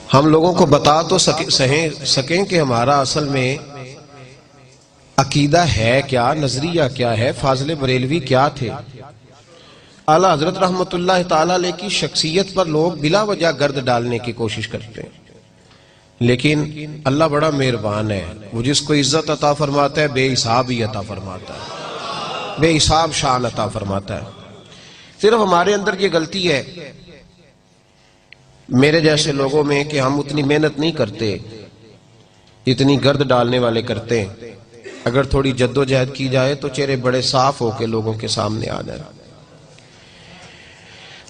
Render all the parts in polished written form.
ہم لوگوں کو بتا تو سکیں کہ ہمارا اصل میں عقیدہ ہے کیا، نظریہ کیا ہے، فاضل بریلوی کیا تھے۔ اعلیٰ حضرت رحمت اللہ تعالیٰ علیہ کی شخصیت پر لوگ بلا وجہ گرد ڈالنے کی کوشش کرتے ہیں، لیکن اللہ بڑا مہربان ہے، وہ جس کو عزت عطا فرماتا ہے بے حساب ہی عطا فرماتا ہے، بے حساب شان عطا فرماتا ہے۔ صرف ہمارے اندر یہ غلطی ہے میرے جیسے لوگوں میں کہ ہم اتنی محنت نہیں کرتے اتنی گرد ڈالنے والے کرتے ہیں۔ اگر تھوڑی جد و جہد کی جائے تو چہرے بڑے صاف ہو کے لوگوں کے سامنے آ جائے۔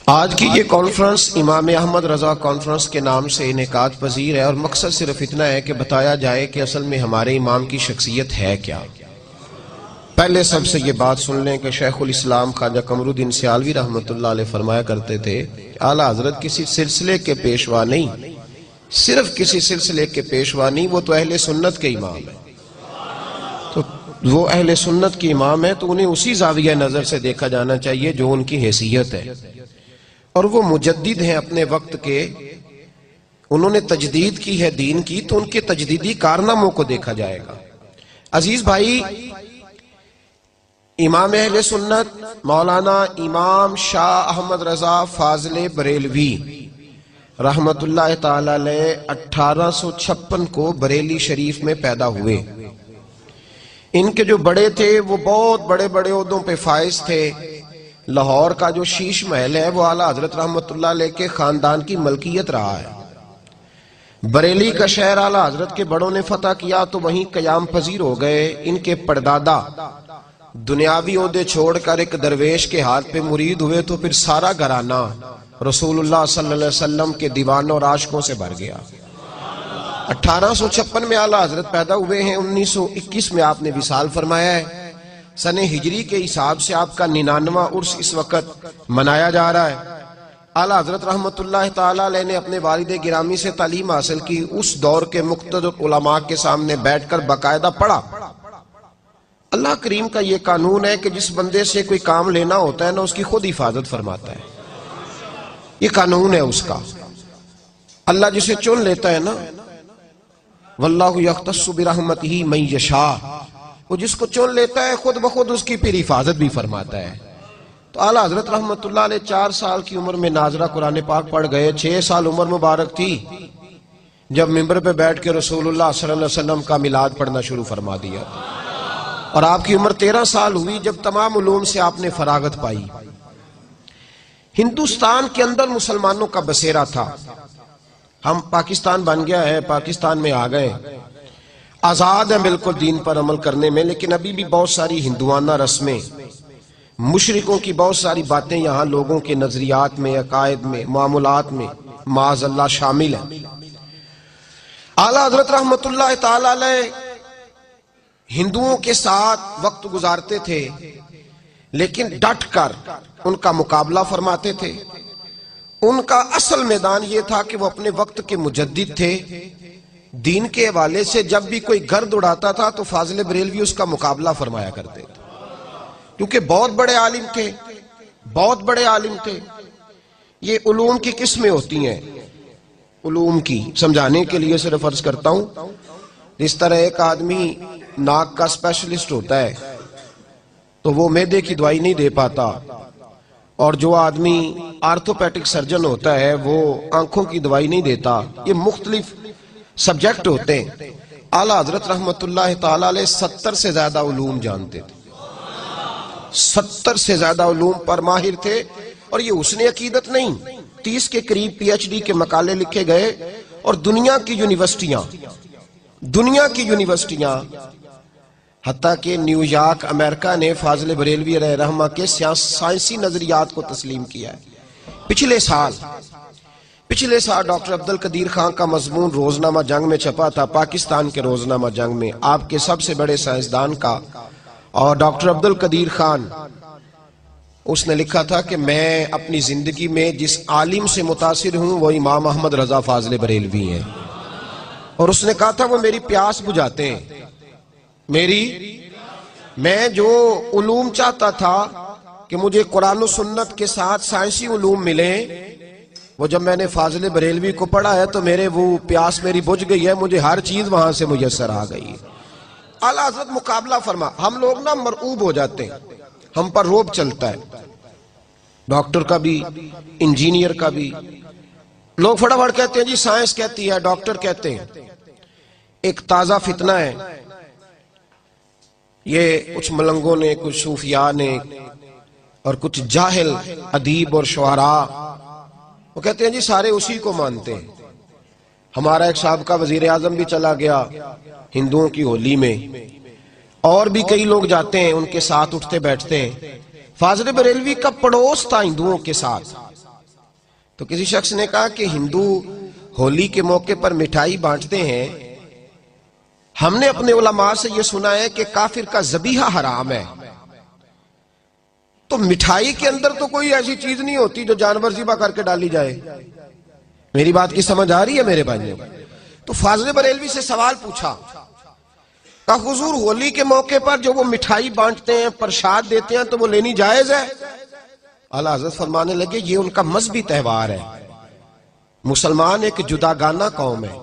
آج کی یہ کانفرنس امام احمد رضا کانفرنس کے نام سے انعقاد پذیر ہے، اور مقصد صرف اتنا ہے کہ بتایا جائے کہ اصل میں ہمارے امام کی شخصیت ہے کیا۔ پہلے سب سے یہ بات سن لیں کہ شیخ الاسلام خواجہ قمر الدین سیالوی رحمۃ اللہ علیہ فرمایا کرتے تھے اعلیٰ حضرت کسی سلسلے کے پیشوا نہیں، صرف کسی سلسلے کے پیشوا نہیں، وہ تو اہل سنت کے امام ہیں۔ تو وہ اہل سنت کے امام ہیں تو انہیں اسی زاویہ نظر سے دیکھا جانا چاہیے جو ان کی حیثیت ہے، اور وہ مجدد ہیں اپنے وقت کے، انہوں نے تجدید کی ہے دین کی، تو ان کے تجدیدی کارناموں کو دیکھا جائے گا۔ عزیز بھائی، امام اہل سنت مولانا امام شاہ احمد رضا فاضل بریلوی رحمت اللہ تعالی علیہ 1856 کو بریلی شریف میں پیدا ہوئے۔ ان کے جو بڑے تھے وہ بہت بڑے بڑے عہدوں پہ فائز تھے۔ لاہور کا جو شیش محل ہے وہ اعلیٰ حضرت رحمت اللہ علیہ کے خاندان کی ملکیت رہا ہے۔ بریلی کا شہر اعلیٰ حضرت کے بڑوں نے فتح کیا تو وہیں قیام پذیر ہو گئے۔ ان کے پردادا دنیاوی عہدے چھوڑ کر ایک درویش کے ہاتھ پہ مرید ہوئے تو پھر سارا گھرانہ رسول اللہ صلی اللہ علیہ وسلم کے دیوانوں اور عاشقوں سے بھر گیا۔ 1856 میں اعلیٰ حضرت پیدا ہوئے ہیں، 1921 میں آپ نے وصال فرمایا ہے۔ سن ہجری کے حساب سے آپ کا 99واں عرس اس وقت منایا جا رہا ہے۔ اعلیٰ حضرت رحمت اللہ تعالیٰ علیہ نے اپنے والد گرامی سے تعلیم حاصل کی، اس دور کے مقتدر علماء کے سامنے بیٹھ کر باقاعدہ پڑھا۔ اللہ کریم کا یہ قانون ہے کہ جس بندے سے کوئی کام لینا ہوتا ہے نا اس کی خود حفاظت فرماتا ہے، یہ قانون ہے اس کا۔ اللہ جسے چن لیتا ہے نا، واللہ یختص برحمتہ من یشاء، وہ جس کو چن لیتا ہے خود بخود اس کی پھر حفاظت بھی فرماتا ہے۔ تو اعلیٰ حضرت رحمت اللہ علیہ 4 سال کی عمر میں ناظرہ قرآن پاک پڑھ گئے۔ 6 سال عمر مبارک تھی جب ممبر پہ بیٹھ کے رسول اللہ صلی اللہ علیہ وسلم کا میلاد پڑھنا شروع فرما دیا، اور آپ کی عمر 13 سال ہوئی جب تمام علوم سے آپ نے فراغت پائی۔ ہندوستان کے اندر مسلمانوں کا بسیرا تھا، ہم پاکستان بن گیا ہے، پاکستان میں آ گئے، آزاد ہیں بالکل دین پر عمل کرنے میں، لیکن ابھی بھی بہت ساری ہندوانہ رسمیں، مشرکوں کی بہت ساری باتیں یہاں لوگوں کے نظریات میں، عقائد میں، معاملات میں معاذ اللہ شامل ہیں۔ اعلیٰ حضرت رحمت اللہ تعالی علیہ ہندوؤں کے ساتھ وقت گزارتے تھے، لیکن ڈٹ کر ان کا مقابلہ فرماتے تھے۔ ان کا اصل میدان یہ تھا کہ وہ اپنے وقت کے مجدد تھے، دین کے حوالے سے جب بھی کوئی گرد اڑاتا تھا تو فاضل بریلوی اس کا مقابلہ فرمایا کرتے تھے، کیونکہ بہت بڑے عالم تھے، بہت بڑے عالم تھے۔ یہ علوم کی قسمیں ہوتی ہیں، علوم کی سمجھانے کے لیے صرف عرض کرتا ہوں، اس طرح ایک آدمی ناک کا اسپیشلسٹ ہوتا ہے تو وہ معدے کی دوائی نہیں دے پاتا، اور جو آدمی آرتھوپیڈک سرجن ہوتا ہے وہ آنکھوں کی دوائی نہیں دیتا۔ یہ مختلف سبجیکٹ ہوتے ہیں۔ اعلیٰ حضرت رحمت اللہ تعالی علیہ 70 سے زیادہ علوم جانتے تھے، 70 سے زیادہ علوم پر ماہر تھے، اور یہ حسن عقیدت نہیں، 30 کے قریب پی ایچ ڈی کے مقالے لکھے گئے، اور دنیا کی یونیورسٹیاں حتیٰ کہ نیو یارک امریکہ نے فاضل بریلوی علیہ رحمہ کے سائنسی نظریات کو تسلیم کیا ہے۔ پچھلے سال ڈاکٹر عبدالقدیر خان کا مضمون روزنامہ جنگ میں چھپا تھا، پاکستان کے روزنامہ جنگ میں، آپ کے سب سے بڑے سائنسدان کا، اور ڈاکٹر عبدالقدیر خان اس نے لکھا تھا کہ میں اپنی زندگی میں جس عالم سے متاثر ہوں وہ امام احمد رضا فاضل بریلوی ہیں، اور اس نے کہا تھا وہ میری پیاس بجھاتے ہیں، میں جو علوم چاہتا تھا کہ مجھے قرآن و سنت کے ساتھ سائنسی علوم ملیں، وہ جب میں نے فاضل بریلوی کو پڑھا ہے تو میرے وہ پیاس میری بجھ گئی ہے، مجھے ہر چیز وہاں سے میسر آ گئی۔ اعلیٰ حضرت مقابلہ فرما، ہم لوگ نا مرعوب ہو جاتے ہیں، ہم پر روب چلتا ہے، ڈاکٹر کا بھی، انجینئر کا بھی۔ لوگ فٹافٹ کہتے ہیں جی سائنس کہتی ہے، ڈاکٹر کہتے ہیں۔ ایک تازہ فتنہ ہے، یہ کچھ ملنگوں نے، کچھ صوفیاء نے اور کچھ جاہل ادیب اور شعراء، وہ کہتے ہیں جی سارے اسی کو مانتے ہیں۔ ہمارا ایک سابقہ وزیر اعظم بھی چلا گیا ہندوؤں کی ہولی میں، اور بھی کئی لوگ جاتے ہیں، ان کے ساتھ اٹھتے بیٹھتے ہیں۔ فاضل بریلوی کا پڑوس تھا ہندوؤں کے ساتھ، تو کسی شخص نے کہا کہ ہندو ہولی کے موقع پر مٹھائی بانٹتے ہیں، ہم نے اپنے علماء سے یہ سنا ہے کہ کافر کا ذبیحہ حرام ہے، تو مٹھائی کے اندر تو کوئی ایسی چیز نہیں ہوتی جو جانور ذبح کر کے ڈالی جائے۔ میری بات کی سمجھ آ رہی ہے میرے بھائیوں؟ تو فاضل بریلوی سے سوال پوچھا کہ حضور ہولی کے موقع پر جو وہ مٹھائی بانٹتے ہیں، پرساد دیتے ہیں، تو وہ لینی جائز ہے؟ اعلیٰ حضرت فرمانے لگے یہ ان کا مذہبی تہوار ہے، مسلمان ایک جداگانہ قوم ہے،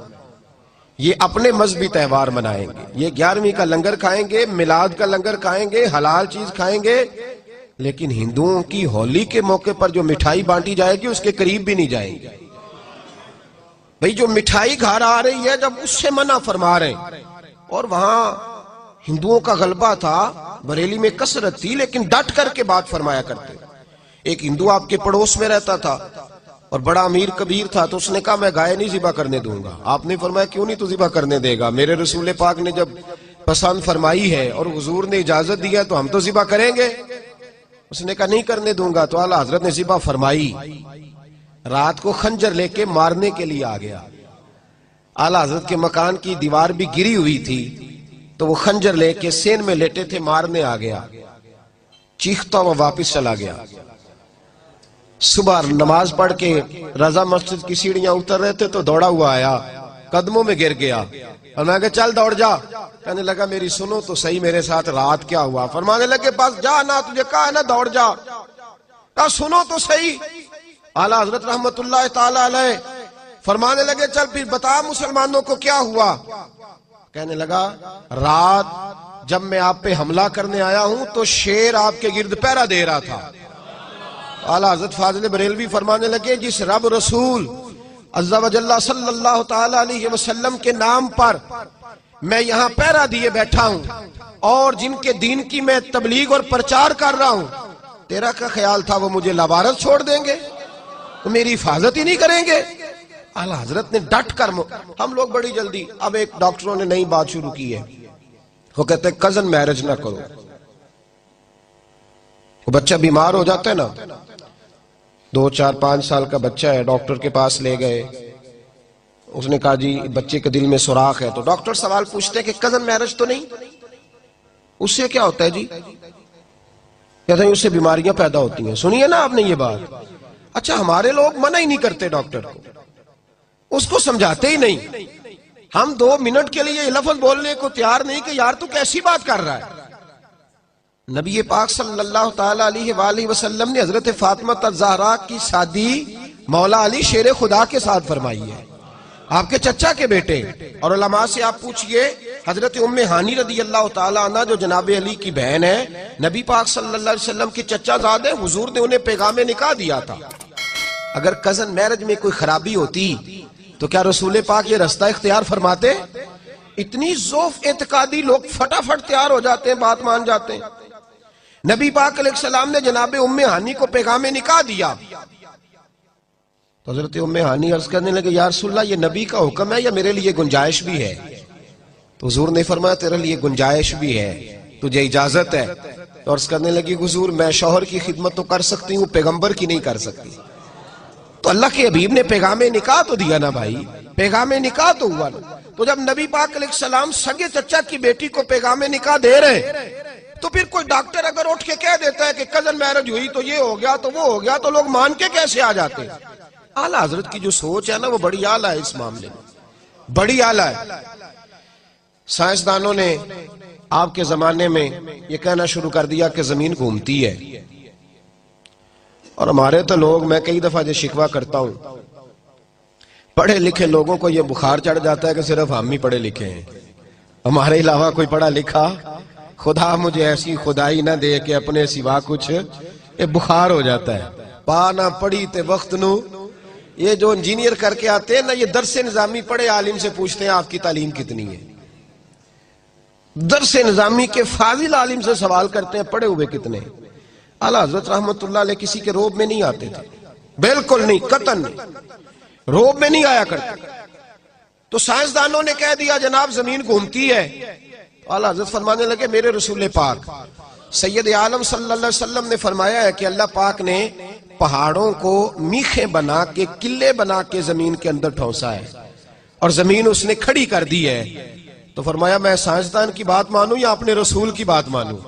یہ اپنے مذہبی تہوار منائیں گے، یہ 11ویں کا لنگر کھائیں گے، میلاد کا لنگر کھائیں گے، حلال چیز کھائیں گے، لیکن ہندوؤں کی ہولی کے موقع پر جو مٹھائی بانٹی جائے گی اس کے قریب بھی نہیں جائیں گے۔ بھئی جو مٹھائی گھر آ رہی ہے جب اس سے منع فرما رہے ہیں، اور وہاں ہندوؤں کا غلبہ تھا، بریلی میں کثرت تھی، لیکن ڈٹ کر کے بات فرمایا کرتے۔ ایک ہندو آپ کے پڑوس میں رہتا تھا اور بڑا امیر کبیر تھا، تو اس نے کہا میں گائے نہیں ذبح کرنے دوں گا۔ آپ نے فرمایا کیوں نہیں تو ذبح کرنے دے گا؟ میرے رسول پاک نے جب پسند فرمائی ہے اور حضور نے اجازت دیا تو ہم تو ذبح کریں گے۔ اس نے کہا نہیں کرنے دوں گا، تو اعلیٰ حضرت نے ذبح فرمائی۔ رات کو خنجر لے کے مارنے کے لیے آ گیا۔ اعلیٰ حضرت کے مکان کی دیوار بھی گری ہوئی تھی، تو وہ خنجر لے کے سین میں لیٹے تھے، مارنے آ گیا، چیختا ہوا واپس چلا گیا۔ صبح نماز پڑھ کے رضا مسجد کی سیڑھیاں اتر رہے تھے تو دوڑا ہوا آیا، قدموں میں گر گیا، اور میں کہا چل دوڑ جا۔ کہنے لگا میری سنو تو صحیح میرے ساتھ رات کیا ہوا۔ فرمانے لگے بس جا نا، تجھے کہا ہے نا دوڑ جا۔ کہا سنو تو صحیح۔ اعلیٰ حضرت رحمت اللہ تعالی علیہ فرمانے لگے چل پھر بتا مسلمانوں کو کیا ہوا۔ کہنے لگا رات جب میں آپ پہ حملہ کرنے آیا ہوں تو شیر آپ کے گرد پہرا دے رہا تھا۔ اعلیٰ حضرت فاضل بریلوی فرمانے لگے جس رب رسول عز و جل صلی اللہ تعالی علیہ وسلم کے نام پر میں یہاں پہرا دیے بیٹھا ہوں، اور جن کے دین کی میں تبلیغ اور پرچار کر رہا ہوں، تیرا کیا خیال تھا وہ مجھے لوارث چھوڑ دیں گے؟ وہ میری حفاظت ہی نہیں کریں گے؟ اعلیٰ حضرت نے ڈٹ کر ہم لوگ بڑی جلدی، اب ایک ڈاکٹروں نے نئی بات شروع کی ہے، وہ کہتے ہیں کزن میرج نہ کرو۔ وہ بچہ بیمار ہو جاتا ہے نا، 2 4 5 سال کا بچہ ہے، ڈاکٹر کے پاس لے گئے، اس نے کہا جی بچے کے دل میں سوراخ ہے، تو ڈاکٹر سوال پوچھتے ہیں کہ کزن میرج تو نہیں؟ اس سے کیا ہوتا ہے جی؟ کہتے ہیں اس سے بیماریاں پیدا ہوتی ہیں۔ سنیے نا آپ نے یہ بات۔ اچھا ہمارے لوگ منع ہی نہیں کرتے ڈاکٹر کو، اس کو سمجھاتے ہی نہیں۔ ہم 2 منٹ کے لیے یہ لفظ بولنے کو تیار نہیں کہ یار تو کیسی بات کر رہا ہے۔ نبی پاک صلی اللہ تعالی علیہ وآلہ وسلم نے حضرت فاطمہ الزہرا کی شادی مولا علی شیر خدا کے ساتھ فرمائی ہے، آپ کے چچا کے بیٹے۔ اور علماء سے آپ پوچھئے، حضرت ام ہانی رضی اللہ تعالی عنہ جو جناب علی کی بہن ہے، نبی پاک صلی اللہ علیہ وسلم کی چچا زاد ہے، حضور نے انہیں پیغام نکاح دیا تھا۔ اگر کزن میرج میں کوئی خرابی ہوتی تو کیا رسول پاک یہ رستہ اختیار فرماتے؟ اتنی ضعف اعتقادی لوگ فٹافٹ تیار ہو جاتے ہیں، بات مان جاتے ہیں۔ نبی پاک علیہ السلام نے جناب ام ہانی کو پیغام نکاح دیا، تو حضرت ام ہانی عرض کرنے لگے یا رسول اللہ یہ نبی کا حکم ہے یا میرے لیے گنجائش بھی ہے؟ تو حضور نے فرمایا تیرے لیے گنجائش بھی ہے، تجھے اجازت ہے۔ تو عرض کرنے لگی حضور میں شوہر کی خدمت تو کر سکتی ہوں، پیغمبر کی نہیں کر سکتی۔ تو اللہ کے حبیب نے پیغام نکاح تو دیا نا بھائی، پیغام نکاح تو ہوا نا۔ تو جب نبی پاک علیہ السلام سگے چچا کی بیٹی کو پیغام نکاح دے رہے، تو پھر کوئی ڈاکٹر اگر اٹھ کے کہہ دیتا ہے کہ کزن میرج ہوئی تو یہ ہو گیا تو وہ ہو گیا، تو لوگ مان کے کیسے آ جاتے ہیں؟ اعلیٰ حضرت کی جو سوچ ہے نا وہ بڑی اعلیٰ ہے، اس معاملے میں بڑی اعلیٰ ہے۔ سائنسدانوں نے آپ کے زمانے میں یہ کہنا شروع کر دیا کہ زمین گھومتی ہے، اور ہمارے تو لوگ، میں کئی دفعہ یہ شکوہ کرتا ہوں پڑھے لکھے لوگوں کو یہ بخار چڑھ جاتا ہے کہ صرف ہم ہی پڑھے لکھے ہیں، ہمارے علاوہ کوئی پڑھا لکھا، خدا مجھے ایسی خدائی نہ دے کہ اپنے سوا کچھ، یہ بخار ہو جاتا ہے۔ پا نہ پڑھی تے وقت نو، یہ جو انجینئر کر کے آتے ہیں نا، یہ درس نظامی پڑھے عالم سے پوچھتے ہیں آپ کی تعلیم کتنی ہے، درس نظامی کے فاضل عالم سے سوال کرتے ہیں پڑھے ہوئے کتنے ہیں۔ اعلیٰ حضرت رحمت اللہ علیہ کسی کے روب میں نہیں آتے تھے، بالکل نہیں، قطعاً نہیں، روب میں نہیں آیا کرتے۔ تو سائنسدانوں نے کہہ دیا جناب زمین گھومتی ہے، اعلیٰ حضرت فرمانے لگے میرے رسول پاک سید عالم صلی اللہ علیہ وسلم نے فرمایا ہے کہ اللہ پاک نے پہاڑوں کو میخیں بنا کے، قلعے بنا کے زمین کے اندر ٹھونسا ہے اور زمین اس نے کھڑی کر دی ہے۔ تو فرمایا میں سائنسدان کی بات مانوں یا اپنے رسول کی بات مانوں؟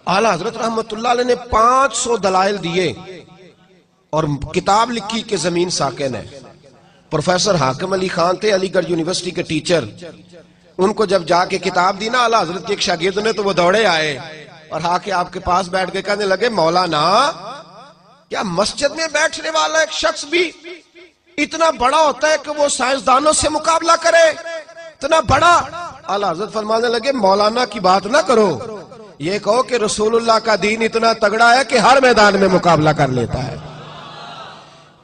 اعلیٰ حضرت رحمت اللہ علیہ نے 500 دلائل دیے اور کتاب لکھی کہ زمین ساکن ہے۔ پروفیسر حاکم علی خان تھے علی گڑھ یونیورسٹی کے ٹیچر، ان کو جب جا کے کتاب دی نا اعلیٰ حضرت کے ایک شاگرد نے تو وہ دوڑے آئے اور آ کے آپ کے پاس بیٹھ کے کہنے لگے مولانا کیا مسجد میں بیٹھنے والا ایک شخص بھی اتنا بڑا ہوتا ہے کہ وہ سائنسدانوں سے مقابلہ کرے، اتنا بڑا؟ اعلیٰ حضرت فرمانے لگے مولانا کی بات نہ کرو، یہ کہو کہ رسول اللہ کا دین اتنا تگڑا ہے کہ ہر میدان میں مقابلہ کر لیتا ہے۔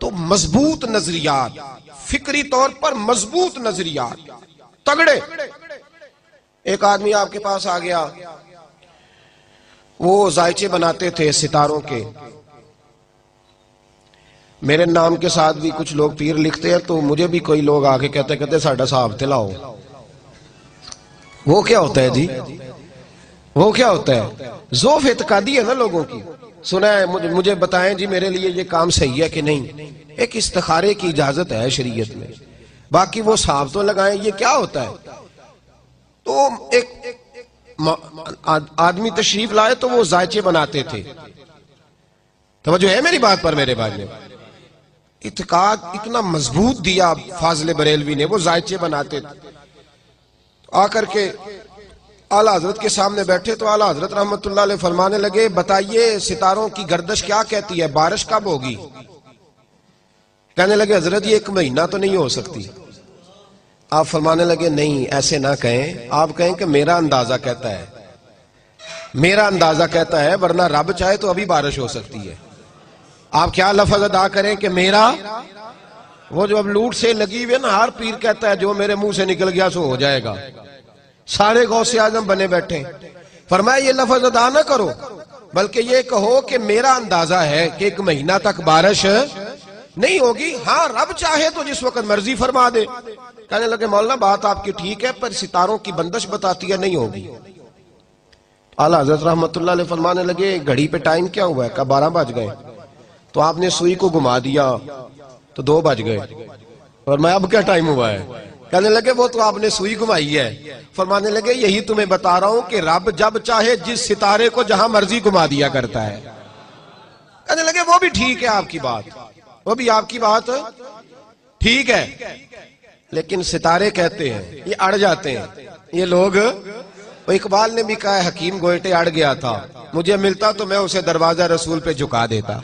تو مضبوط نظریات، فکری طور پر مضبوط نظریات، تگڑے۔ ایک آدمی آپ کے پاس آ گیا، وہ ذائچے بناتے تھے ستاروں کے، میرے نام کے ساتھ بھی کچھ لوگ پیر لکھتے ہیں، تو مجھے بھی کوئی لوگ آ کے کہتے ساڈا صاحب تلاؤ۔ وہ کیا ہوتا ہے جی؟ وہ کیا ہوتا ہے؟ ذوف اعتقادی ہے نا لوگوں کی، سنا ہے مجھے بتائیں جی میرے لیے یہ کام صحیح ہے کہ نہیں۔ ایک استخارے کی اجازت ہے شریعت میں، باقی وہ صاحب تو لگائیں، یہ کیا ہوتا ہے؟ تو ایک آدمی تشریف لائے تو وہ ذائچے بناتے تھے، توجہ ہے میری بات پر میرے بھائی نے؟ اعتقاد اتنا مضبوط دیا فاضل بریلوی نے، وہ ذائچے بناتے تھے۔ آ کر کے اعلیٰ حضرت کے سامنے بیٹھے تو اعلیٰ حضرت رحمت اللہ علیہ فرمانے لگے بتائیے ستاروں کی گردش کیا کہتی ہے، بارش کب ہوگی؟ کہنے لگے حضرت یہ 1 مہینہ تو نہیں ہو سکتی۔ آپ فرمانے لگے نہیں ایسے نہ کہیں، آپ کہیں کہ میرا اندازہ کہتا ہے، میرا اندازہ کہتا ہے، ورنہ رب چاہے تو ابھی بارش ہو سکتی ہے۔ آپ کیا لفظ ادا کریں کہ میرا، وہ جو اب لوٹ سے لگی ہوئی ہے نا، ہر پیر کہتا ہے جو میرے منہ سے نکل گیا سو ہو جائے گا، سارے غوث اعظم بنے بیٹھے۔ فرمایا یہ لفظ ادا نہ کرو، بلکہ یہ کہو کہ میرا اندازہ ہے کہ 1 مہینہ تک بارش نہیں ہوگی، ہاں رب چاہے تو جس وقت مرضی فرما دے۔ کہنے لگے مولانا بات آپ کی ٹھیک ہے، پر ستاروں کی بندش بتاتی ہے نہیں ہوگی۔ اعلیٰ حضرت رحمت اللہ علیہ فرمانے لگے گھڑی پہ ٹائم کیا ہوا ہے؟ کہا 12 بج گئے۔ تو آپ نے سوئی کو گھما دیا تو 2 بج گئے۔ اور میں اب کیا ٹائم ہوا ہے؟ کہنے لگے وہ تو آپ نے سوئی گھمائی ہے۔ فرمانے لگے یہی تمہیں بتا رہا ہوں کہ رب جب چاہے جس ستارے کو جہاں مرضی گھما دیا کرتا ہے۔ کہنے لگے وہ بھی ٹھیک ہے آپ کی بات، وہ بھی آپ کی بات ٹھیک ہے، لیکن ستارے کہتے ہیں یہ اڑ جاتے ہیں یہ لوگ۔ اقبال نے بھی کہا ہے حکیم گوئٹے اڑ گیا تھا، مجھے ملتا تو میں اسے دروازہ رسول پہ جھکا دیتا۔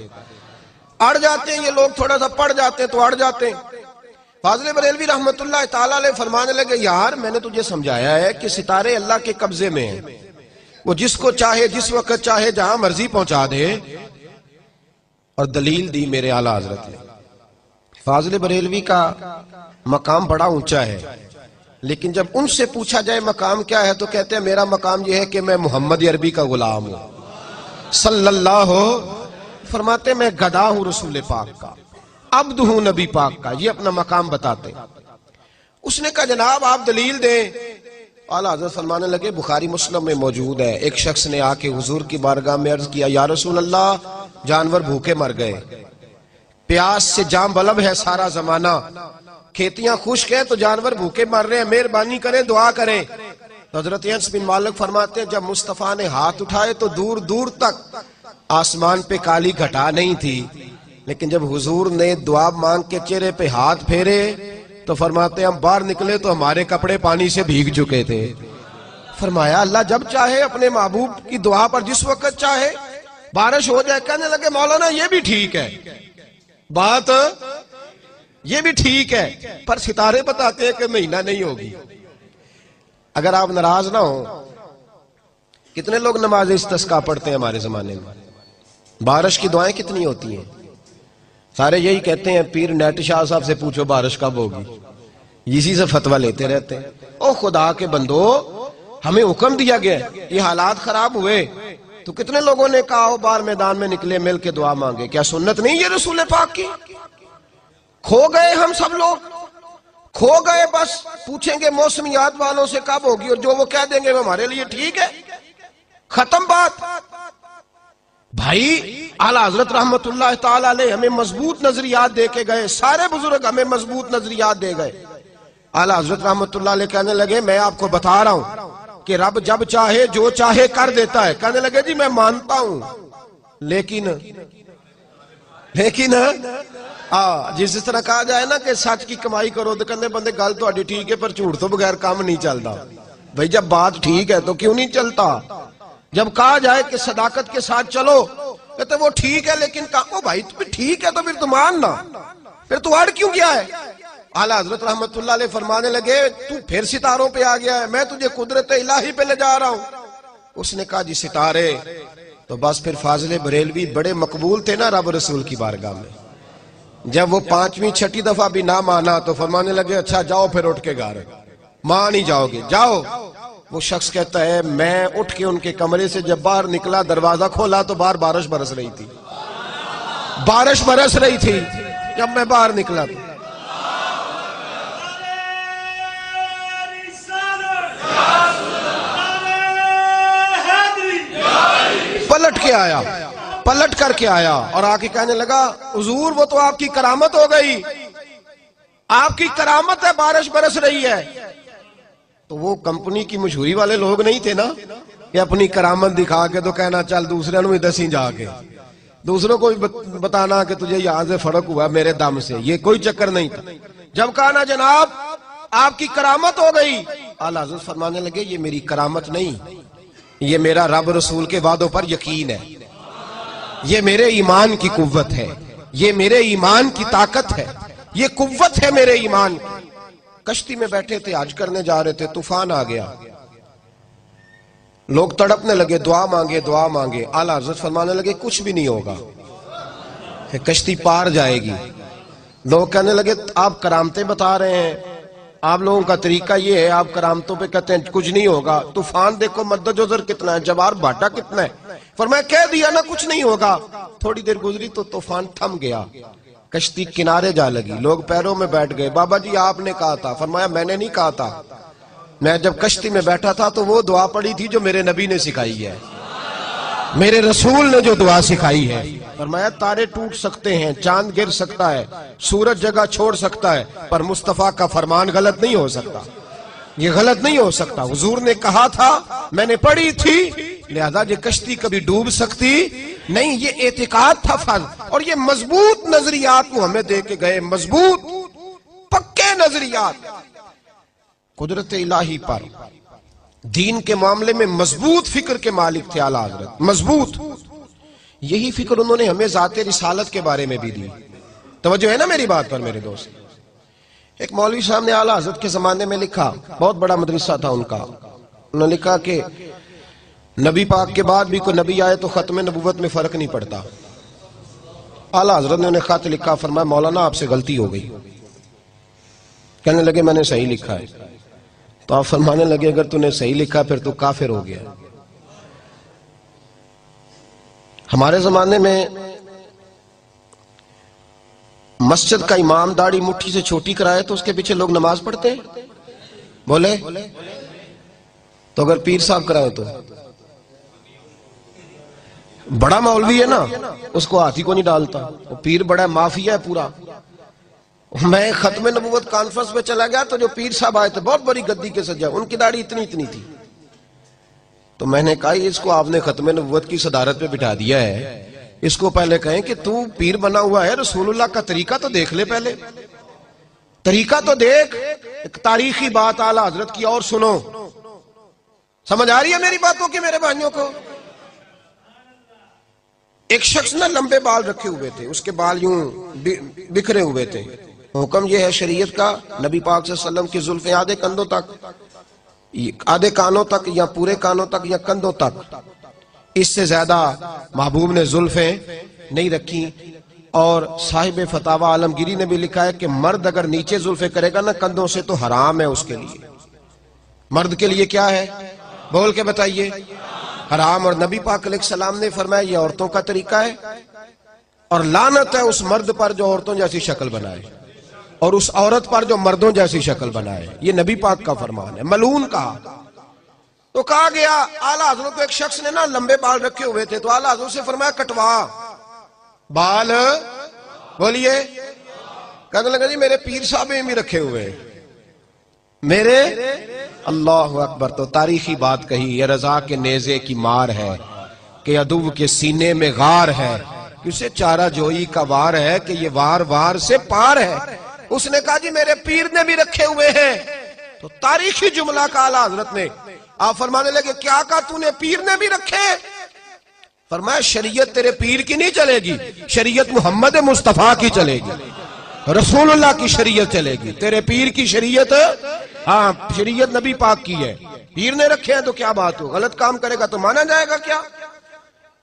اڑ جاتے ہیں یہ لوگ، تھوڑا سا پڑ جاتے ہیں تو اڑ جاتے ہیں۔ فاضل بریلوی رحمت اللہ تعالیٰ علیہ فرمانے لگے یار میں نے تجھے سمجھایا ہے کہ ستارے اللہ کے قبضے میں ہیں، وہ جس کو چاہے جس وقت چاہے جہاں مرضی پہنچا دے۔ اور دلیل دی میرے اعلیٰ حضرت نے۔ فاضل بریلوی کا مقام بڑا اونچا ہے، لیکن جب ان سے پوچھا جائے مقام کیا ہے تو کہتے ہیں میرا مقام یہ ہے کہ میں محمد عربی کا غلام ہوں صلی اللہ۔ فرماتے میں گدا ہوں رسول پاک کا، عبد ہوں نبی پاک کا، یہ اپنا مقام بتاتے۔ اس نے کہا جناب آپ دلیل دیں۔ اعلیٰ حضرت فرمانے لگے بخاری مسلم میں موجود ہے، ایک شخص نے آ کے حضور کی بارگاہ میں عرض کیا یا رسول اللہ جانور بھوکے مر گئے، پیاس سے جام بلب ہے سارا زمانہ، کھیتیاں خشک ہیں تو جانور بھوکے مر رہے ہیں، مہربانی کریں دعا کریں۔ حضرت انس بن مالک فرماتے ہیں جب مصطفیٰ نے ہاتھ اٹھائے تو دور دور تک آسمان پہ کالی گھٹا نہیں تھی، لیکن جب حضور نے دعا مانگ کے چہرے پہ ہاتھ پھیرے تو فرماتے ہیں ہم باہر نکلے تو ہمارے کپڑے پانی سے بھیگ چکے تھے۔ فرمایا اللہ جب چاہے اپنے محبوب کی دعا پر جس وقت چاہے بارش ہو جائے۔ کہنے لگے مولانا یہ بھی ٹھیک ہے، بات یہ بھی ٹھیک ہے، پر ستارے بتاتے ہیں کہ مہینہ نہیں ہوگی۔ اگر آپ ناراض نہ ہو، کتنے لوگ نماز استسقاء پڑھتے ہیں ہمارے زمانے میں؟ بارش کی دعائیں کتنی ہوتی ہیں؟ سارے یہی کہتے ہیں پیر نیٹ شاہ صاحب سے پوچھو بارش کب ہوگی، اسی سے فتویٰ لیتے رہتے ہیں۔ او خدا کے بندو، ہمیں حکم دیا گیا ہے، یہ حالات خراب ہوئے تو کتنے لوگوں نے کہا ہو باہر میدان میں نکلے مل کے دعا مانگے؟ کیا سنت نہیں یہ رسول پاک کی؟ کھو گئے ہم سب لوگ، کھو گئے، بس پوچھیں گے موسمیات والوں سے کب ہوگی اور جو وہ کہہ دیں گے وہ ہمارے لیے ٹھیک ہے، ختم بات۔ بھائی اعلیٰ حضرت رحمت اللہ تعالی علیہ ہمیں مضبوط نظریات دے کے گئے، سارے بزرگ ہمیں مضبوط نظریات دے گئے۔ اعلیٰ حضرت رحمت اللہ علیہ کہنے لگے میں آپ کو بتا رہا ہوں کہ رب جب چاہے جو چاہے کر دیتا ہے۔ کہنے لگے جی میں مانتا ہوں، لیکن جس طرح کہا جائے نا کہ سچ کی کمائی کرو تو کہنے بندے گل تو اڈی ٹھیک ہے پر جھوٹ تو بغیر کام نہیں چلتا۔ بھائی جب بات ٹھیک ہے تو کیوں نہیں چلتا؟ جب کہا جائے کہ صداقت کے ساتھ چلو کہتے وہ ٹھیک ہے لیکن کہو بھائی تو ٹھیک ہے تو پھر تو ماننا، پھر تو اڑ کیوں گیا ہے؟ اعلیٰ حضرت رحمت اللہ علیہ فرمانے لگے تو پھر ستاروں پہ آ گیا ہے، میں تجھے قدرت الہی پہ لے جا رہا ہوں۔ اس نے کہا جی ستارے تو بس پھر فاضل بریلوی بڑے مقبول تھے نا رب رسول کی بارگاہ میں۔ جب وہ 5ویں 6ٹھی دفعہ بھی نہ مانا تو فرمانے لگے اچھا جاؤ پھر اٹھ کے گھر، مان ہی جاؤ گے جاؤ۔ وہ شخص کہتا ہے میں اٹھ کے ان کے کمرے سے جب باہر نکلا دروازہ کھولا تو باہر بارش برس رہی تھی، بارش برس رہی تھی جب میں باہر نکلا تھا۔ پلٹ کر کے آیا اور آ کے کہنے لگا حضور وہ تو آپ کی کرامت ہو گئی، آپ کی کرامت ہے بارش برس رہی ہے۔ تو وہ کمپنی کی مشہوری والے لوگ نہیں تھے نا کہ اپنی کرامت دکھا کے تو کہنا چل دوسرے نو دسی جا کے دوسروں کو بتانا کہ تجھے یہاں سے فرق ہوا میرے دم سے، یہ کوئی چکر نہیں تھا۔ جب کہا نا جناب آپ کی کرامت ہو گئی، اعلیٰ حضرت فرمانے لگے یہ میری کرامت نہیں، یہ میرا رب رسول کے وعدوں پر یقین ہے، یہ میرے ایمان کی قوت ہے، یہ میرے ایمان کی طاقت ہے، یہ قوت ہے میرے ایمان کی۔ کشتی میں بیٹھے تھے حج کرنے جا رہے تھے، طوفان آ گیا، لوگ تڑپنے لگے دعا مانگے دعا مانگے۔ اعلیٰ حضرت فرمانے لگے کچھ بھی نہیں ہوگا، کشتی پار جائے گی۔ لوگ کہنے لگے آپ کرامتیں بتا رہے ہیں، آپ لوگوں کا طریقہ یہ ہے آپ کرامتوں پہ کہتے ہیں کچھ نہیں ہوگا، طوفان دیکھو مد جزر کتنا ہے، جوار بھاٹا کتنا ہے۔ فرمایا کہہ دیا نا کچھ نہیں ہوگا۔ تھوڑی دیر گزری تو طوفان تھم گیا، کشتی کنارے جا لگی، لوگ پیروں میں بیٹھ گئے۔ بابا جی آپ نے کہا تھا۔ فرمایا میں نے نہیں کہا تھا، میں جب کشتی میں بیٹھا تھا تو وہ دعا پڑھی تھی جو میرے نبی نے سکھائی ہے، میرے رسول نے جو دعا سکھائی ہے۔ فرمایا تارے ٹوٹ سکتے ہیں، چاند گر سکتا ہے، سورج جگہ چھوڑ سکتا ہے، پر مصطفیٰ کا فرمان غلط نہیں ہو سکتا، یہ غلط نہیں ہو سکتا۔ حضور نے کہا تھا، میں نے پڑھی تھی، لہذا یہ کشتی کبھی ڈوب سکتی نہیں۔ یہ اعتقاد تھا فرض، اور یہ مضبوط نظریات وہ ہمیں دے کے گئے، مضبوط پکے نظریات قدرت الہی پر، دین کے معاملے میں مضبوط فکر کے مالک تھے اعلیٰ حضرت، مضبوط۔ یہی فکر انہوں نے ہمیں ذات رسالت کے بارے میں بھی دی۔ توجہ ہے نا میری بات پر میرے دوست؟ ایک مولوی صاحب نے اعلیٰ حضرت کے زمانے میں لکھا، بہت بڑا مدرسہ تھا ان کا، انہوں نے لکھا کہ نبی پاک کے بعد بھی کوئی نبی آئے تو ختم نبوت میں فرق نہیں پڑتا۔ اعلیٰ حضرت نے انہیں خط لکھا، فرمایا مولانا آپ سے غلطی ہو گئی۔ کہنے لگے میں نے صحیح لکھا ہے۔ تو آپ فرمانے لگے اگر تو نے صحیح لکھا پھر تو کافر ہو گیا۔ ہمارے زمانے میں مسجد کا امام داڑھی مٹھی سے چھوٹی کرائے تو اس کے پیچھے لوگ نماز پڑھتے ہیں؟ بولے؟ تو اگر پیر صاحب کرائے تو بڑا مولوی ہے نا، اس کو ہاتھی کو نہیں ڈالتا، وہ پیر بڑا مافیا ہے پورا۔ میں ختم نبوت کانفرنس میں چلا گیا تو جو پیر صاحب آئے تھے بہت بڑی گدی کے سجا، ان کی داڑھی اتنی اتنی تھی۔ تو میں نے کہا اس کو آپ نے ختم نبوت کی صدارت پہ بٹھا دیا ہے، اس کو پہلے کہیں کہ تو پیر بنا ہوا ہے، رسول اللہ کا طریقہ تو دیکھ لے، پہلے طریقہ تو دیکھ۔ ایک تاریخی بات اعلیٰ حضرت کی اور سنو، سمجھ آ رہی ہے میری باتوں کی میرے بھائیوں کو؟ ایک شخص نہ لمبے بال رکھے ہوئے تھے، اس کے بال یوں بکھرے ہوئے تھے، حکم یہ ہے شریعت کا، نبی پاک صلی اللہ علیہ وسلم کی زلفیں آدھے کندھوں تک، آدھے کانوں تک یا پورے کانوں تک یا کندھوں تک، اس سے زیادہ محبوب نے زلفیں نہیں رکھی۔ اور صاحب فتاوی عالمگیری نے بھی لکھا ہے کہ مرد اگر نیچے زلفیں کرے گا نا کندھوں سے تو حرام ہے اس کے لیے۔ مرد کے لیے کیا ہے؟ بول کے بتائیے، حرام۔ اور نبی پاک علیہ السلام نے فرمایا یہ عورتوں کا طریقہ ہے، اور لعنت ہے اس مرد پر جو عورتوں جیسی شکل بنائے، اور اس عورت پر جو مردوں جیسی شکل بنائے۔ یہ نبی پاک کا فرمان ہے، ملعون کہا۔ تو کہا گیا اعلیٰ حضرت کو، ایک شخص نے نا لمبے بال رکھے ہوئے تھے، تو اعلیٰ حضرت سے فرمایا کٹوا بال، بولیے، کہنے لگا جی میرے پیر صاحب بھی رکھے ہوئے میرے، اللہ اکبر۔ تو تاریخی بات کہی، یہ رضا کے نیزے کی مار ہے کہ عدو کے سینے میں غار ہے، اسے چارہ جوئی کا وار ہے کہ یہ وار وار سے پار ہے۔ اس نے کہا جی میرے پیر نے بھی رکھے ہوئے ہیں۔ تو تاریخی جملہ کا اعلیٰ حضرت نے، آپ فرمانے لگے کیا کہا تو نے پیر نے بھی رکھے؟ فرمایا شریعت تیرے پیر کی نہیں چلے گی، شریعت محمد مصطفیٰ کی چلے گی، رسول اللہ کی شریعت چلے گی۔ تیرے پیر کی شریعت، ہاں شریعت نبی پاک کی ہے، پیر نے رکھے ہیں تو کیا بات ہو، غلط کام کرے گا تو مانا جائے گا کیا؟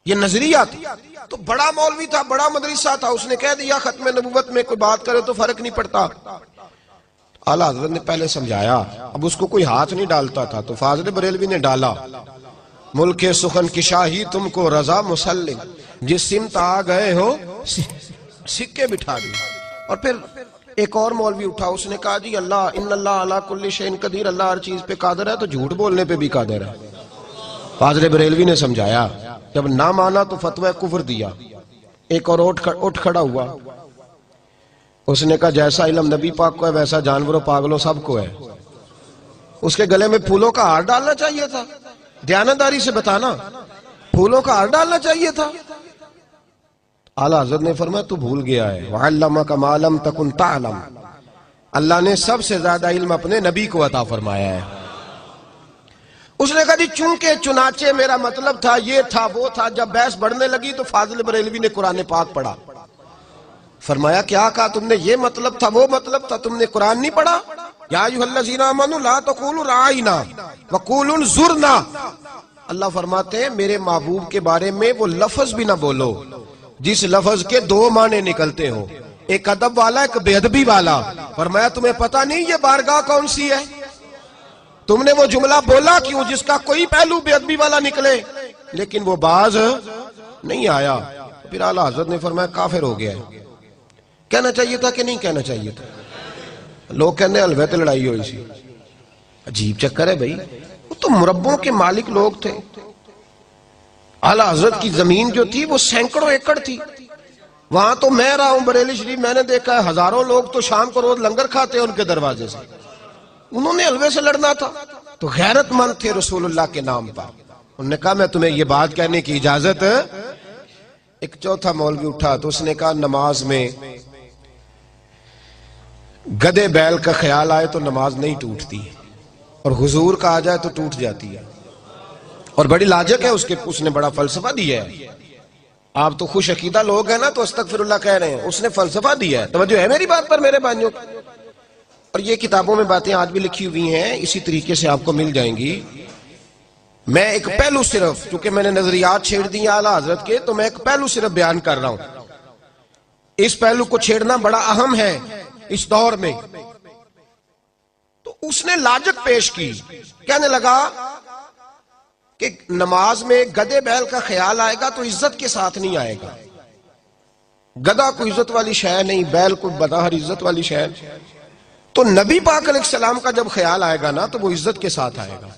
یہ نظریہ تھا۔ تو بڑا مولوی تھا، بڑا مدرسہ تھا، اس نے کہہ دیا ختم نبوت میں کوئی بات کرے تو فرق نہیں پڑتا۔ اعلیٰ حضرت نے پہلے سمجھایا، اب اس کو کوئی ہاتھ نہیں ڈالتا تھا، تو فاضل بریلوی نے ڈالا، ملک سخن کی شاہی تم کو رضا مسلم، جس سمت آ گئے ہو سکے بٹھا دی۔ اور پھر ایک اور مولوی اٹھا، اس نے کہا جی اللہ ان اللہ علی کل شیء قدیر، اللہ ہر چیز پہ قادر ہے، تو جھوٹ بولنے پہ بھی قادر ہے۔ فاضل بریلوی نے سمجھایا، جب نہ مانا تو فتوی کفر دیا۔ ایک اور اٹھ کھڑا ہوا، اس نے کہا جیسا علم نبی پاک کو ہے ویسا جانوروں پاگلوں سب کو ہے۔ اس کے گلے میں پھولوں کا ہار ڈالنا چاہیے تھا، دیانتداری سے بتانا، پھولوں کا ہار ڈالنا چاہیے تھا۔ اعلیٰ حضرت نے فرمایا تو بھول گیا ہے، وَعَلَّمَكَ مَا لَمْ تَكُنْ تَعْلَمْ، اللہ نے سب سے زیادہ علم اپنے نبی کو عطا فرمایا ہے۔ اس نے کہا جی چونکہ چنانچہ میرا مطلب تھا، یہ تھا وہ تھا۔ جب بحث بڑھنے لگی تو فاضل بریلوی نے قرآن پاک پڑھا۔ فرمایا کیا کہا تم نے؟ یہ مطلب تھا وہ مطلب تھا، تم نے قرآن نہیں پڑھا؟ یا ایھا الذین آمنوا لا تقولوا رعینا وقولوا انظرنا، اللہ فرماتے ہیں میرے محبوب کے بارے میں وہ لفظ بھی نہ بولو جس لفظ کے دو معنی نکلتے ہو، ایک ادب والا ایک بے ادبی والا۔ فرمایا تمہیں پتہ نہیں یہ بارگاہ کون سی ہے؟ تم نے وہ جملہ بولا کیوں جس کا کوئی پہلو بے ادبی والا نکلے، لیکن وہ باز نہیں آیا۔ پھر اعلیٰ حضرت نے فرمایا کافر ہو گیا ہے۔ کہنا چاہیے تھا کہ نہیں کہنا چاہیے تھا؟ لوگ کہنے حلوے تے لڑائی ہوئی سی۔ عجیب چکر ہے بھائی، وہ تو مربوں کے مالک لوگ تھے۔ اعلیٰ حضرت کی زمین جو تھی وہ سینکڑوں ایکڑ تھی، وہاں تو میں رہا ہوں بریلی شریف، میں نے دیکھا ہے ہزاروں لوگ تو شام کو روز لنگر کھاتے ہیں ان کے دروازے سے۔ انہوں نے حلوے سے لڑنا تھا، تو غیرت مند تھے رسول اللہ کے نام پر۔ انہوں نے کہا میں تمہیں یہ بات کہنے کی اجازت ہے۔ ایک چوتھا مولوی اٹھا تو اس نے کہا نماز میں گدے بیل کا خیال آئے تو نماز نہیں ٹوٹتی، اور حضور کا آ جائے تو ٹوٹ جاتی ہے۔ اور بڑی لاجک ہے اس نے بڑا فلسفہ دیا ہے۔ آپ تو خوش عقیدہ لوگ ہیں نا تو استغفر اللہ کہہ رہے ہیں، اس نے فلسفہ دیا ہے۔ توجہ ہے میری بات پر میرے بھائیوں؟ اور یہ کتابوں میں باتیں آج بھی لکھی ہوئی ہیں، اسی طریقے سے آپ کو مل جائیں گی۔ میں ایک پہلو صرف، چونکہ میں نے نظریات چھیڑ دی ہیں اعلیٰ حضرت کے، تو میں ایک پہلو صرف بیان کر رہا ہوں۔ اس پہلو کو چھیڑنا بڑا اہم ہے اس دور میں۔ تو اس نے لاجک پیش کی، کہنے لگا کہ نماز میں گدے بیل کا خیال آئے گا تو عزت کے ساتھ نہیں آئے گا۔ گدھا کوئی عزت والی شے نہیں، بیل کوئی بدہر عزت والی شے۔ تو نبی پاک علیہ السلام کا جب خیال آئے گا نا تو وہ عزت کے ساتھ آئے گا۔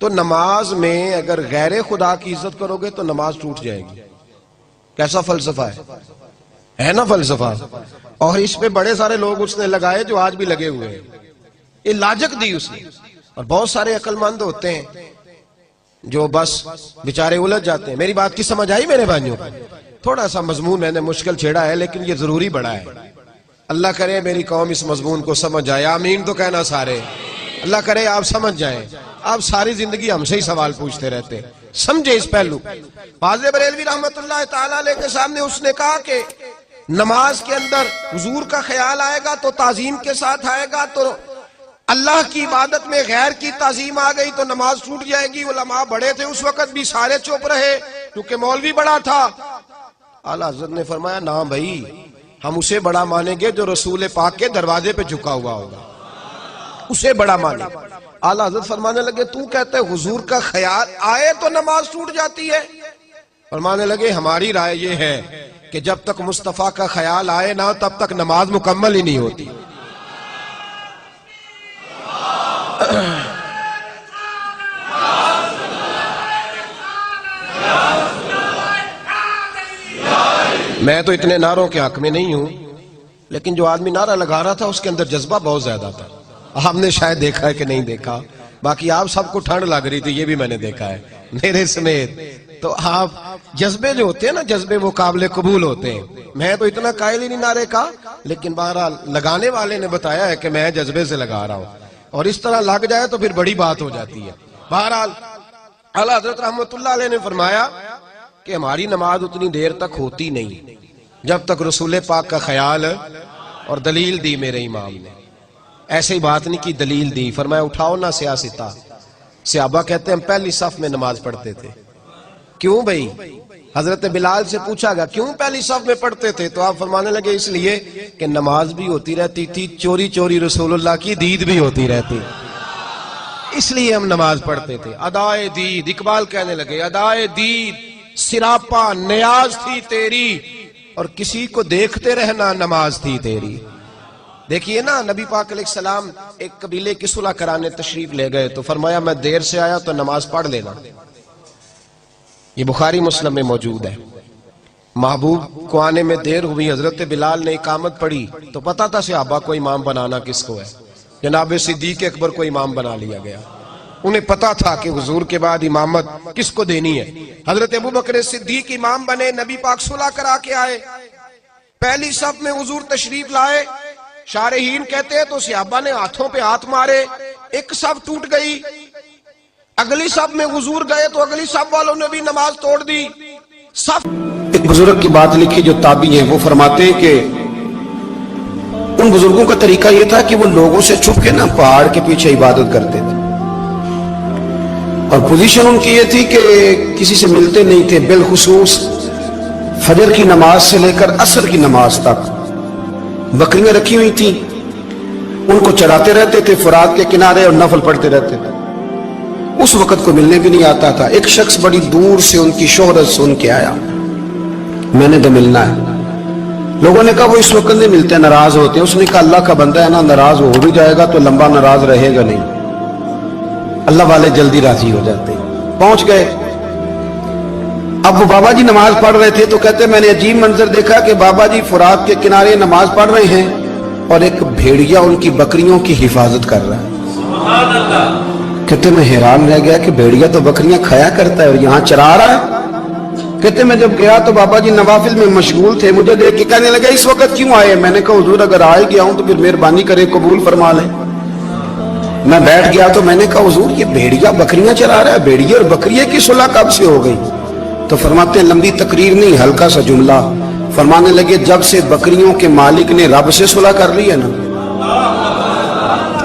تو نماز میں اگر غیر خدا کی عزت کرو گے تو نماز ٹوٹ جائے گی۔ کیسا فلسفہ ہے نا فلسفہ؟ اور اس پہ بڑے سارے لوگ اس نے لگائے جو آج بھی لگے ہوئے ہیں۔ یہ لاجک دی اس نے۔ اور بہت سارے عقل مند ہوتے ہیں جو بس بیچارے الجھ جاتے ہیں۔ میری بات کی سمجھ آئی میرے بھائیوں؟ تھوڑا سا مضمون میں نے مشکل چھیڑا ہے لیکن یہ ضروری بڑا ہے۔ اللہ کرے میری قوم اس مضمون کو سمجھ جائے، آمین تو کہنا سارے۔ اللہ کرے آپ سمجھ جائیں۔ آپ ساری زندگی ہم سے ہی سوال پوچھتے رہتے ہیں، سمجھے اس پہلو۔ فاضل بریلوی رحمت اللہ تعالیٰ علیہ کے سامنے اس نے کہا کہ نماز کے اندر حضور کا خیال آئے گا تو تعظیم کے ساتھ آئے گا، تو اللہ کی عبادت میں غیر کی تعظیم آ گئی تو نماز ٹوٹ جائے گی۔ علماء بڑے تھے اس وقت بھی، سارے چپ رہے کیونکہ مولوی بڑا تھا۔ اعلیٰ حضرت نے فرمایا نا بھائی، ہم اسے بڑا مانیں گے جو رسول پاک کے دروازے پہ جھکا ہوا ہوگا، اسے بڑا مانیں۔ اعلیٰ حضرت فرمانے لگے تو کہتے حضور کا خیال آئے تو نماز ٹوٹ جاتی ہے؟ فرمانے لگے ہماری رائے یہ ہے کہ جب تک مصطفیٰ کا خیال آئے نہ تب تک نماز مکمل ہی نہیں ہوتی۔ میں تو اتنے نعروں کے حق میں نہیں ہوں، لیکن جو آدمی نعرہ لگا رہا تھا اس کے اندر جذبہ بہت زیادہ تھا۔ آپ نے شاید دیکھا ہے کہ نہیں دیکھا، باقی آپ سب کو ٹھنڈ لگ رہی تھی، یہ بھی میں نے دیکھا ہے میرے سمیت۔ تو آپ جذبے جو ہوتے ہیں نا، جذبے وہ قابل قبول ہوتے ہیں۔ میں تو اتنا قائل ہی نہیں نعرے کا، لیکن بہرحال لگانے والے نے بتایا ہے کہ میں جذبے سے لگا رہا ہوں، اور اس طرح لگ جائے تو پھر بڑی بات ہو جاتی ہے۔ بہرحال اعلیٰ حضرت رحمت اللہ علیہ نے فرمایا کہ ہماری نماز اتنی دیر تک ہوتی نہیں جب تک رسول پاک کا خیال، اور دلیل دی میرے امام نے، ایسے ہی بات نہیں کی، دلیل دی۔ فرمایا اٹھاؤ نا سیاستہ۔ صحابہ کہتے ہیں ہم پہلی صف میں نماز پڑھتے تھے۔ کیوں بھائی؟ حضرت بلال سے پوچھا گیا کیوں پہلی صف میں پڑھتے تھے؟ تو آپ فرمانے لگے اس لیے کہ نماز بھی ہوتی رہتی تھی، چوری چوری رسول اللہ کی دید بھی ہوتی رہتی، اس لیے ہم نماز پڑھتے تھے۔ ادائے دید، اقبال کہنے لگے ادائے دید سراپا نیاز تھی تیری، اور کسی کو دیکھتے رہنا نماز تھی تیری۔ دیکھیے نا، نبی پاک علیہ السلام ایک قبیلے کی صلح کرانے تشریف لے گئے تو فرمایا میں دیر سے آیا تو نماز پڑھ لینا۔ یہ بخاری مسلم میں موجود ہے۔ محبوب کو آنے میں دیر ہوئی، حضرت بلال نے اقامت پڑھی تو پتا تھا صحابہ کو امام بنانا کس کو ہے، جناب صدیق اکبر کو امام بنا لیا گیا۔ انہیں پتا تھا کہ حضور کے بعد امامت کس کو دینی ہے۔ حضرت ابوبکر صدیق امام بنے، نبی پاک صلح کرا کے آئے، پہلی صف میں حضور تشریف لائے۔ شارحین کہتے ہیں تو صحابہ نے ہاتھوں پہ ہاتھ مارے، ایک صف ٹوٹ گئی۔ اگلی صف میں حضور گئے تو اگلی صف والوں نے بھی نماز توڑ دی۔ صف ایک بزرگ کی بات لکھی جو تابعی ہیں، وہ فرماتے ہیں کہ ان بزرگوں کا طریقہ یہ تھا کہ وہ لوگوں سے چھپ کے نا پہاڑ کے پیچھے عبادت کرتے تھے، اور پوزیشن ان کی یہ تھی کہ کسی سے ملتے نہیں تھے، بالخصوص فجر کی نماز سے لے کر عصر کی نماز تک بکریاں رکھی ہوئی تھیں، ان کو چراتے رہتے تھے فرات کے کنارے اور نفل پڑھتے رہتے تھے۔ اس وقت کو ملنے بھی نہیں آتا تھا۔ ایک شخص بڑی دور سے ان کی شہرت سن کے آیا، میں نے تو ملنا ہے۔ لوگوں نے کہا وہ اس وقت نہیں ملتے، ناراض ہوتے ہیں۔ اس نے کہا اللہ کا بندہ ہے نا، ناراض ہو بھی جائے گا تو لمبا ناراض رہے گا نہیں، اللہ والے جلدی راضی ہو جاتے ہیں۔ پہنچ گئے، اب وہ بابا جی نماز پڑھ رہے تھے تو کہتے میں نے عجیب منظر دیکھا کہ بابا جی فرات کے کنارے نماز پڑھ رہے ہیں اور ایک بھیڑیا ان کی بکریوں کی حفاظت کر رہا ہے۔ سبحان اللہ۔ کہتے میں حیران رہ گیا کہ بھیڑیا تو بکریاں کھایا کرتا ہے اور یہاں چرا رہا ہے۔ کہتے میں جب گیا تو بابا جی نوافل میں مشغول تھے، مجھے دیکھ کے کہنے لگے اس وقت کیوں آئے؟ میں نے کہا حضور اگر آئے گیا ہوں تو پھر مہربانی کرے قبول فرما لیں۔ میں بیٹھ گیا تو میں نے کہا حضور یہ بھیڑیا بکریاں چرا رہا ہے، بھیڑیا اور بکریے کی صلح کب سے ہو گئی؟ تو فرماتے ہیں لمبی تقریر نہیں، ہلکا سا جملہ۔ فرمانے لگے جب سے بکریوں کے مالک نے رب سے صلح کر لی ہے نا،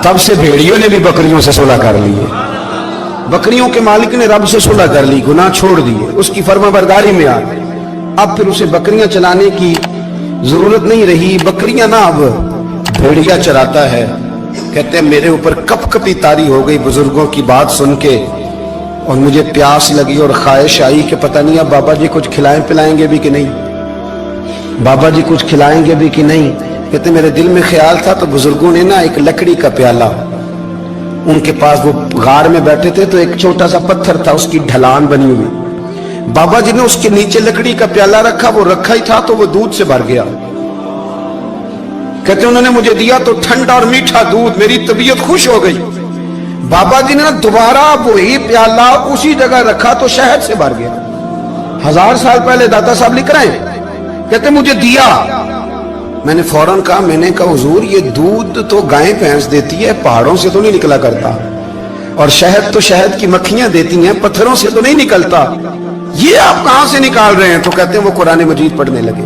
تب سے بھیڑیوں نے بھی بکریوں سے صلح کر لی ہے۔ بکریوں کے مالک نے رب سے صلح کر لی، گناہ چھوڑ دیے، اس کی فرما برداری میں آ گئے۔ اب پھر اسے بکریاں چلانے کی ضرورت نہیں رہی، بکریاں نہ اب بھیڑیا چراتا ہے۔ کہتے ہیں میرے اوپر کپ کپی طاری ہو گئی بزرگوں کی بات سن کے، اور مجھے پیاس لگی اور خواہش آئی کہ پتہ نہیں اب بابا جی کچھ کھلائیں پلائیں گے بھی کہ نہیں، بابا جی کچھ کھلائیں گے بھی کہ نہیں۔ کہتے میرے دل میں خیال تھا تو بزرگوں نے نا ایک لکڑی کا پیالہ، ان کے پاس وہ غار میں بیٹھے تھے تو ایک چھوٹا سا پتھر تھا، اس کی ڈھلان بنی ہوئی، بابا جی نے اس کے نیچے لکڑی کا پیالہ رکھا، وہ رکھا ہی تھا تو وہ دودھ سے بھر گیا۔ کہتے انہوں نے مجھے دیا تو ٹھنڈا اور میٹھا دودھ، میری طبیعت خوش ہو گئی۔ بابا جی نے دوبارہ وہی پیالہ اسی جگہ رکھا تو شہد سے بھر گیا۔ 1000 سال پہلے داتا صاحب لکھ رہے ہیں، کہتے مجھے دیا۔ میں نے فوراً کہا، میں نے کہا حضور یہ دودھ تو گائیں بھینس دیتی ہے، پہاڑوں سے تو نہیں نکلا کرتا، اور شہد تو شہد کی مکھیاں دیتی ہیں، پتھروں سے تو نہیں نکلتا، یہ آپ کہاں سے نکال رہے ہیں؟ تو کہتے ہیں وہ قرآن مجید پڑھنے لگے،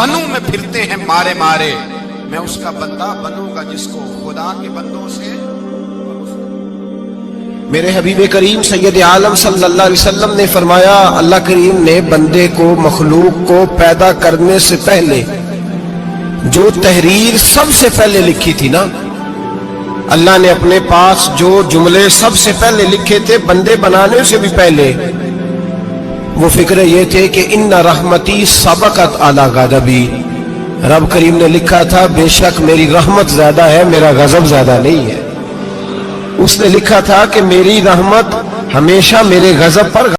بنوں میں پھرتے ہیں مارے مارے، میں اس کا بندہ بنوں گا جس کو خدا کے بندوں سے۔ میرے حبیب کریم سید عالم صلی اللہ علیہ وسلم نے فرمایا، اللہ کریم نے بندے کو، مخلوق کو پیدا کرنے سے پہلے جو تحریر سب سے پہلے لکھی تھی نا، اللہ نے اپنے پاس جو جملے سب سے پہلے لکھے تھے بندے بنانے سے بھی پہلے، وہ فکر یہ تھے کہ ان رحمتی سبقت اعلی غضبی، رب کریم نے لکھا تھا بے شک میری رحمت زیادہ ہے، میرا غضب زیادہ نہیں ہے۔ اس نے لکھا تھا کہ میری رحمت ہمیشہ میرے غضب پر